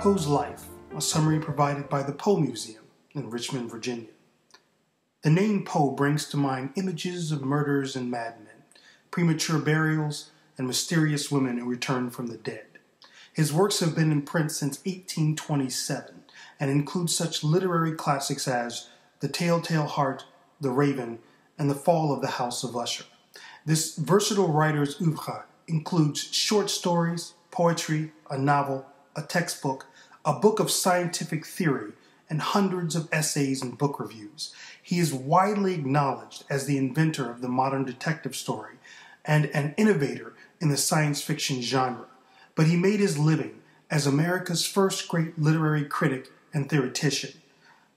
Poe's Life, a summary provided by the Poe Museum in Richmond, Virginia. The name Poe brings to mind images of murders and madmen, premature burials, and mysterious women who return from the dead. His works have been in print since 1827 and include such literary classics as The Telltale Heart, The Raven, and The Fall of the House of Usher. This versatile writer's oeuvre includes short stories, poetry, a novel, a textbook, a book of scientific theory, and hundreds of essays and book reviews. He is widely acknowledged as the inventor of the modern detective story and an innovator in the science fiction genre, but he made his living as America's first great literary critic and theoretician.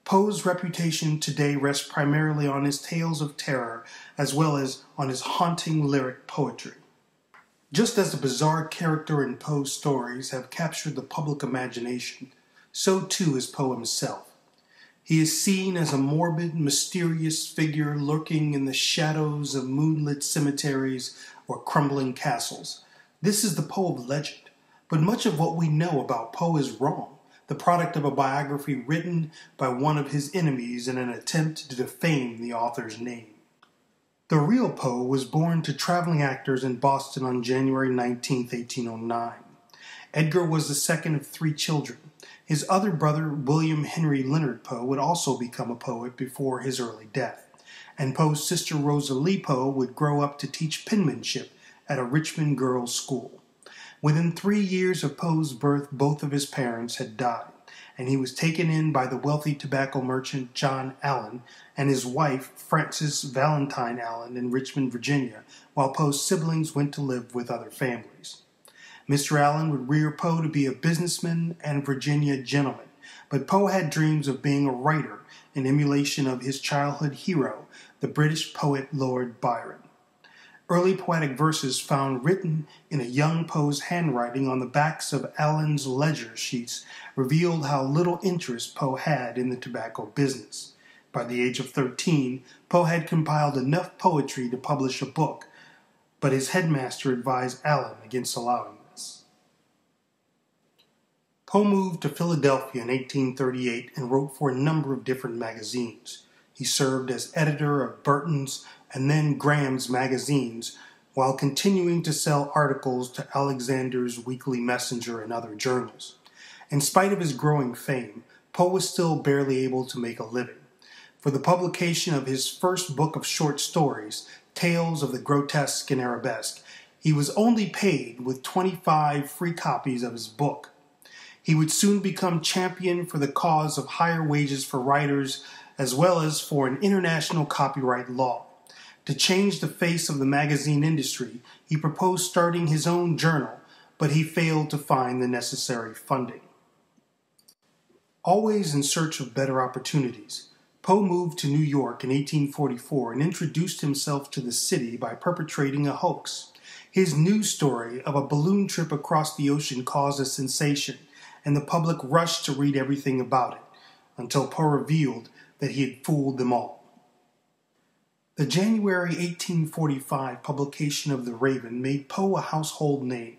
Poe's reputation today rests primarily on his tales of terror as well as on his haunting lyric poetry. Just as the bizarre character in Poe's stories have captured the public imagination, so too is Poe himself. He is seen as a morbid, mysterious figure lurking in the shadows of moonlit cemeteries or crumbling castles. This is the Poe of legend, but much of what we know about Poe is wrong, the product of a biography written by one of his enemies in an attempt to defame the author's name. The real Poe was born to traveling actors in Boston on January 19, 1809. Edgar was the second of 3 children. His other brother, William Henry Leonard Poe, would also become a poet before his early death, and Poe's sister Rosalie Poe would grow up to teach penmanship at a Richmond girls' school. Within 3 years of Poe's birth, both of his parents had died, and he was taken in by the wealthy tobacco merchant John Allen and his wife Frances Valentine Allen in Richmond, Virginia, while Poe's siblings went to live with other families. Mr. Allen would rear Poe to be a businessman and Virginia gentleman, but Poe had dreams of being a writer in emulation of his childhood hero, the British poet Lord Byron. Early poetic verses found written in a young Poe's handwriting on the backs of Allen's ledger sheets revealed how little interest Poe had in the tobacco business. By the age of 13, Poe had compiled enough poetry to publish a book, but his headmaster advised Allen against allowing this. Poe moved to Philadelphia in 1838 and wrote for a number of different magazines. He served as editor of Burton's and then Graham's magazines, while continuing to sell articles to Alexander's Weekly Messenger and other journals. In spite of his growing fame, Poe was still barely able to make a living. For the publication of his first book of short stories, Tales of the Grotesque and Arabesque, he was only paid with 25 free copies of his book. He would soon become champion for the cause of higher wages for writers as well as for an international copyright law. To change the face of the magazine industry, he proposed starting his own journal, but he failed to find the necessary funding. Always in search of better opportunities, Poe moved to New York in 1844 and introduced himself to the city by perpetrating a hoax. His news story of a balloon trip across the ocean caused a sensation, and the public rushed to read everything about it, until Poe revealed that he had fooled them all. The January 1845 publication of The Raven made Poe a household name.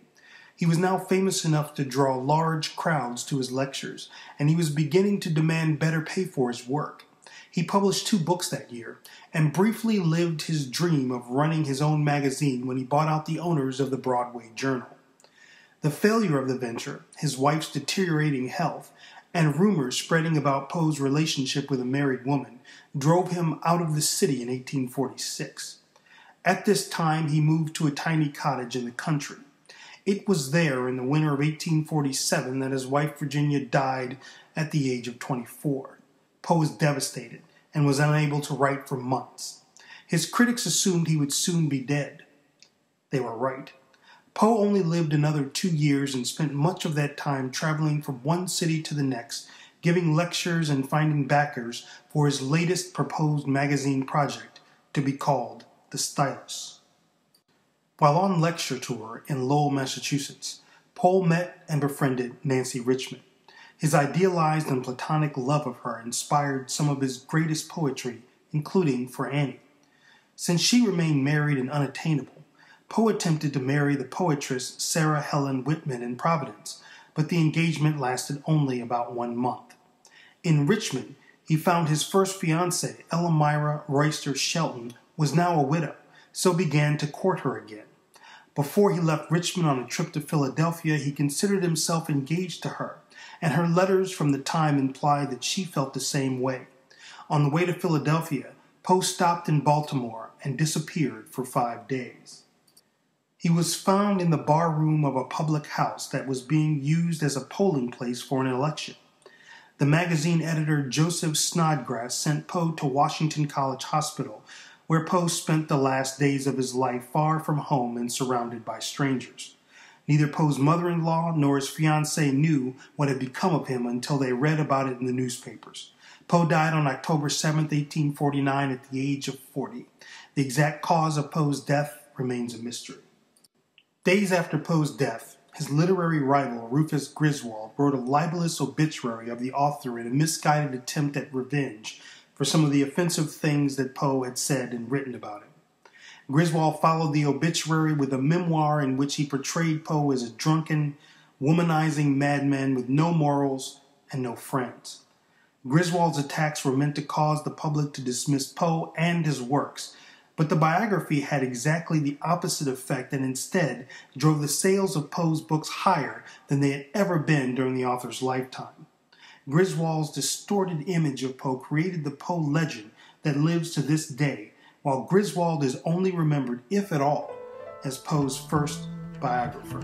He was now famous enough to draw large crowds to his lectures, and he was beginning to demand better pay for his work. He published 2 books that year, and briefly lived his dream of running his own magazine when he bought out the owners of the Broadway Journal. The failure of the venture, his wife's deteriorating health, and rumors spreading about Poe's relationship with a married woman drove him out of the city in 1846. At this time, he moved to a tiny cottage in the country. It was there in the winter of 1847 that his wife Virginia died at the age of 24. Poe was devastated and was unable to write for months. His critics assumed he would soon be dead. They were right. Poe only lived another 2 years and spent much of that time traveling from one city to the next, giving lectures and finding backers for his latest proposed magazine project, to be called The Stylus. While on lecture tour in Lowell, Massachusetts, Poe met and befriended Nancy Richmond. His idealized and platonic love of her inspired some of his greatest poetry, including for Annie. Since she remained married and unattainable, Poe attempted to marry the poetress Sarah Helen Whitman in Providence, but the engagement lasted only about 1 month. In Richmond, he found his first fiancée, Elmira Royster Shelton, was now a widow, so began to court her again. Before he left Richmond on a trip to Philadelphia, he considered himself engaged to her, and her letters from the time implied that she felt the same way. On the way to Philadelphia, Poe stopped in Baltimore and disappeared for 5 days. He was found in the bar room of a public house that was being used as a polling place for an election. The magazine editor Joseph Snodgrass sent Poe to Washington College Hospital, where Poe spent the last days of his life far from home and surrounded by strangers. Neither Poe's mother-in-law nor his fiancée knew what had become of him until they read about it in the newspapers. Poe died on October 7, 1849, at the age of 40. The exact cause of Poe's death remains a mystery. Days after Poe's death, his literary rival Rufus Griswold wrote a libelous obituary of the author in a misguided attempt at revenge for some of the offensive things that Poe had said and written about him. Griswold followed the obituary with a memoir in which he portrayed Poe as a drunken, womanizing madman with no morals and no friends. Griswold's attacks were meant to cause the public to dismiss Poe and his works, but the biography had exactly the opposite effect and instead drove the sales of Poe's books higher than they had ever been during the author's lifetime. Griswold's distorted image of Poe created the Poe legend that lives to this day, while Griswold is only remembered, if at all, as Poe's first biographer.